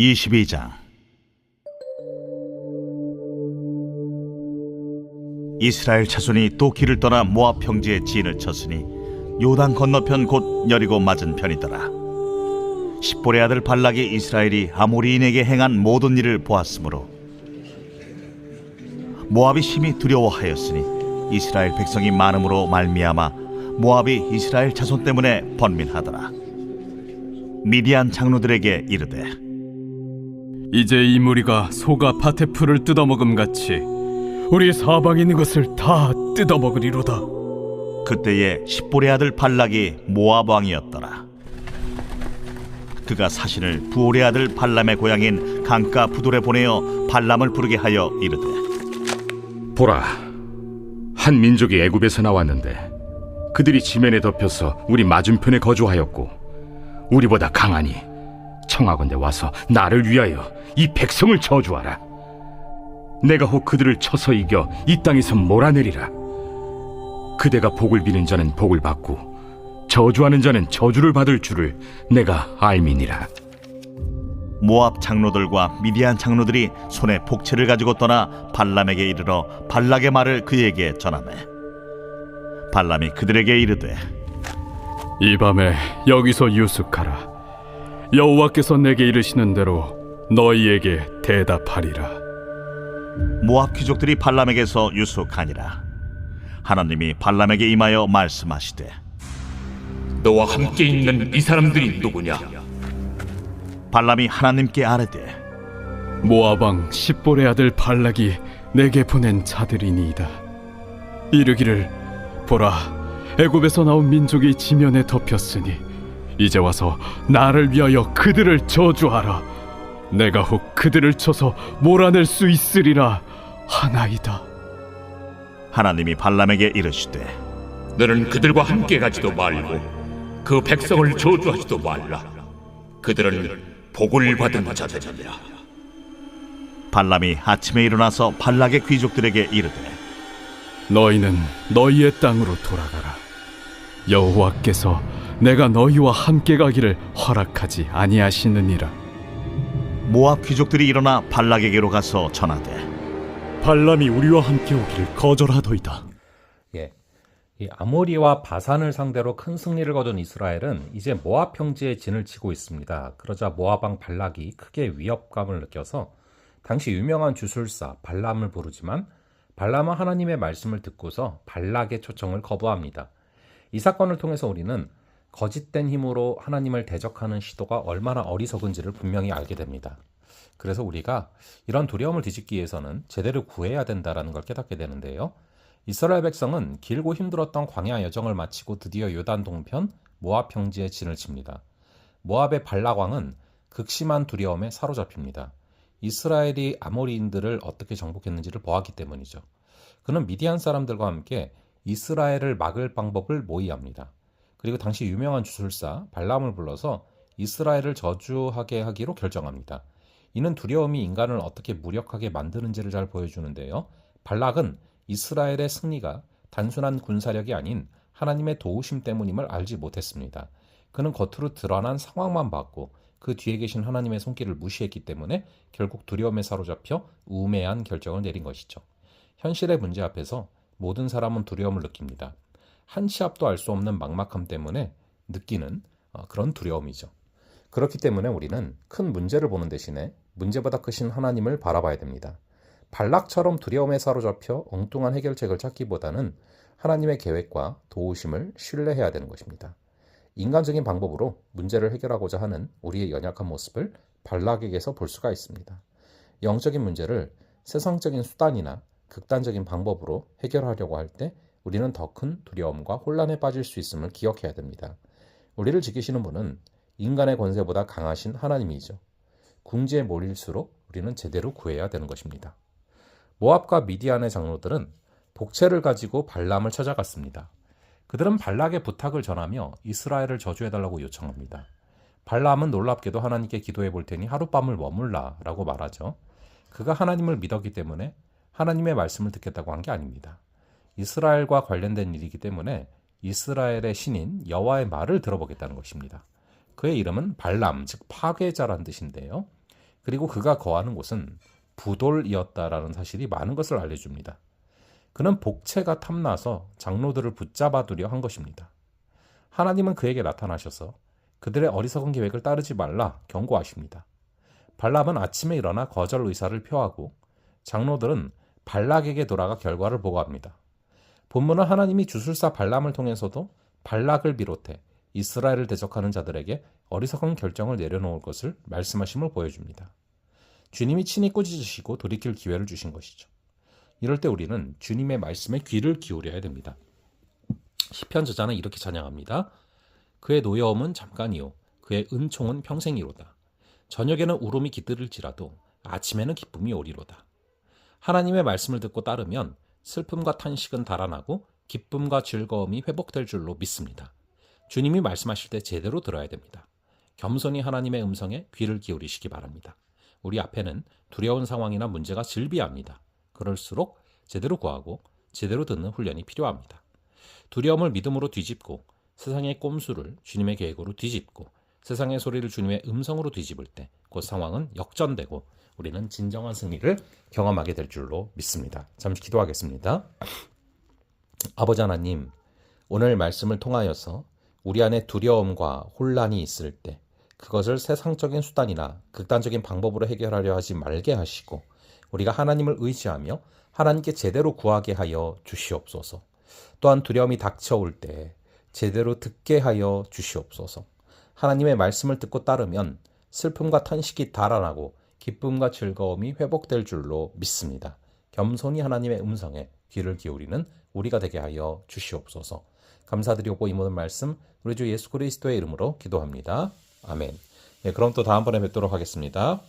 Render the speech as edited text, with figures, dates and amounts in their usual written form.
22장. 이스라엘 자손이 또 길을 떠나 모압 평지에 진을 쳤으니 요단 건너편 곧 여리고 맞은 편이더라. 십볼의 아들 발락이 이스라엘이 아모리인에게 행한 모든 일을 보았으므로 모압이 심히 두려워하였으니 이스라엘 백성이 많음으로 말미암아 모압이 이스라엘 자손 때문에 번민하더라. 미디안 장로들에게 이르되, 이제 이 무리가 소가 밭의 풀을 뜯어먹음 같이 우리 사방에 있는 것을 다 뜯어먹으리로다. 그때에 십볼의 아들 발락이 모압 왕이었더라. 그가 사신을 부올의 아들 발람의 고향인 강가 부돌에 보내어 발람을 부르게 하여 이르되, 보라, 한 민족이 애굽에서 나왔는데 그들이 지면에 덮여서 우리 맞은편에 거주하였고 우리보다 강하니 청하건대 와서 나를 위하여 이 백성을 저주하라. 내가 혹 그들을 쳐서 이겨 이 땅에서 몰아내리라. 그대가 복을 비는 자는 복을 받고 저주하는 자는 저주를 받을 줄을 내가 알미니라. 모압 장로들과 미디안 장로들이 손에 복채를 가지고 떠나 발람에게 이르러 발락의 말을 그에게 전하매, 발람이 그들에게 이르되, 이 밤에 여기서 유숙하라. 여호와께서 내게 이르시는 대로 너희에게 대답하리라. 모압 귀족들이 발람에게서 유숙하니라. 하나님이 발람에게 임하여 말씀하시되, 너와 함께 있는 이 사람들이 누구냐? 발람이 하나님께 아뢰되, 모압 왕 십볼의 아들 발락이 내게 보낸 자들이니이다. 이르기를, 보라, 애굽에서 나온 민족이 지면에 덮였으니 이제 와서 나를 위하여 그들을 저주하라. 내가 혹 그들을 쳐서 몰아낼 수 있으리라 하나이다. 하나님이 발람에게 이르시되, 너는 그들과 함께 가지도 말고 그 백성을 저주하지도 말라. 그들은 복을 받은 자들이라. 발람이 아침에 일어나서 발락의 귀족들에게 이르되, 너희는 너희의 땅으로 돌아가라. 여호와께서 내가 너희와 함께 가기를 허락하지 아니하시느니라. 모압 귀족들이 일어나 발락에게로 가서 전하되, 발람이 우리와 함께 오기를 거절하더이다. 이 아모리와 바산을 상대로 큰 승리를 거둔 이스라엘은 이제 모압 평지에 진을 치고 있습니다. 그러자 모압 왕 발락이 크게 위협감을 느껴서 당시 유명한 주술사 발람을 부르지만 발람은 하나님의 말씀을 듣고서 발락의 초청을 거부합니다. 이 사건을 통해서 우리는 거짓된 힘으로 하나님을 대적하는 시도가 얼마나 어리석은지를 분명히 알게 됩니다. 그래서 우리가 이런 두려움을 뒤집기 위해서는 제대로 구해야 된다는 걸 깨닫게 되는데요. 이스라엘 백성은 길고 힘들었던 광야 여정을 마치고 드디어 요단 동편 모압 평지에 진을 칩니다. 모압의 발락 왕은 극심한 두려움에 사로잡힙니다. 이스라엘이 아모리인들을 어떻게 정복했는지를 보았기 때문이죠. 그는 미디안 사람들과 함께 이스라엘을 막을 방법을 모의합니다. 그리고 당시 유명한 주술사 발람을 불러서 이스라엘을 저주하게 하기로 결정합니다. 이는 두려움이 인간을 어떻게 무력하게 만드는지를 잘 보여주는데요. 발락은 이스라엘의 승리가 단순한 군사력이 아닌 하나님의 도우심 때문임을 알지 못했습니다. 그는 겉으로 드러난 상황만 봤고 그 뒤에 계신 하나님의 손길을 무시했기 때문에 결국 두려움에 사로잡혀 우매한 결정을 내린 것이죠. 현실의 문제 앞에서 모든 사람은 두려움을 느낍니다. 한 치 앞도 알 수 없는 막막함 때문에 느끼는 그런 두려움이죠. 그렇기 때문에 우리는 큰 문제를 보는 대신에 문제보다 크신 하나님을 바라봐야 됩니다. 발락처럼 두려움에 사로잡혀 엉뚱한 해결책을 찾기보다는 하나님의 계획과 도우심을 신뢰해야 되는 것입니다. 인간적인 방법으로 문제를 해결하고자 하는 우리의 연약한 모습을 발락에게서 볼 수가 있습니다. 영적인 문제를 세상적인 수단이나 극단적인 방법으로 해결하려고 할 때 우리는 더 큰 두려움과 혼란에 빠질 수 있음을 기억해야 됩니다. 우리를 지키시는 분은 인간의 권세보다 강하신 하나님이죠. 궁지에 몰릴수록 우리는 제대로 구해야 되는 것입니다. 모압과 미디안의 장로들은 복채를 가지고 발람을 찾아갔습니다. 그들은 발락의 부탁을 전하며 이스라엘을 저주해달라고 요청합니다. 발람은 놀랍게도 하나님께 기도해 볼 테니 하룻밤을 머물라 라고 말하죠. 그가 하나님을 믿었기 때문에 하나님의 말씀을 듣겠다고 한 게 아닙니다. 이스라엘과 관련된 일이기 때문에 이스라엘의 신인 여호와의 말을 들어보겠다는 것입니다. 그의 이름은 발람, 즉 파괴자란 뜻인데요. 그리고 그가 거하는 곳은 부돌이었다라는 사실이 많은 것을 알려줍니다. 그는 복채가 탐나서 장로들을 붙잡아두려 한 것입니다. 하나님은 그에게 나타나셔서 그들의 어리석은 계획을 따르지 말라 경고하십니다. 발람은 아침에 일어나 거절 의사를 표하고 장로들은 발락에게 돌아가 결과를 보고합니다. 본문은 하나님이 주술사 발람을 통해서도 발락을 비롯해 이스라엘을 대적하는 자들에게 어리석은 결정을 내려놓을 것을 말씀하심을 보여줍니다. 주님이 친히 꾸짖으시고 돌이킬 기회를 주신 것이죠. 이럴 때 우리는 주님의 말씀에 귀를 기울여야 됩니다. 시편 저자는 이렇게 찬양합니다. 그의 노여움은 잠깐이요 그의 은총은 평생이로다. 저녁에는 울음이 깃들을지라도 아침에는 기쁨이 오리로다. 하나님의 말씀을 듣고 따르면 슬픔과 탄식은 달아나고 기쁨과 즐거움이 회복될 줄로 믿습니다. 주님이 말씀하실 때 제대로 들어야 됩니다. 겸손히 하나님의 음성에 귀를 기울이시기 바랍니다. 우리 앞에는 두려운 상황이나 문제가 즐비합니다. 그럴수록 제대로 구하고 제대로 듣는 훈련이 필요합니다. 두려움을 믿음으로 뒤집고 세상의 꼼수를 주님의 계획으로 뒤집고 세상의 소리를 주님의 음성으로 뒤집을 때 그 상황은 역전되고 우리는 진정한 승리를 경험하게 될 줄로 믿습니다. 잠시 기도하겠습니다. 아버지 하나님, 오늘 말씀을 통하여서 우리 안에 두려움과 혼란이 있을 때 그것을 세상적인 수단이나 극단적인 방법으로 해결하려 하지 말게 하시고 우리가 하나님을 의지하며 하나님께 제대로 구하게 하여 주시옵소서. 또한 두려움이 닥쳐올 때 제대로 듣게 하여 주시옵소서. 하나님의 말씀을 듣고 따르면 슬픔과 탄식이 달아나고 기쁨과 즐거움이 회복될 줄로 믿습니다. 겸손히 하나님의 음성에 귀를 기울이는 우리가 되게 하여 주시옵소서. 감사드리고 이 모든 말씀 우리 주 예수 그리스도의 이름으로 기도합니다. 아멘. 네, 그럼 또 다음번에 뵙도록 하겠습니다.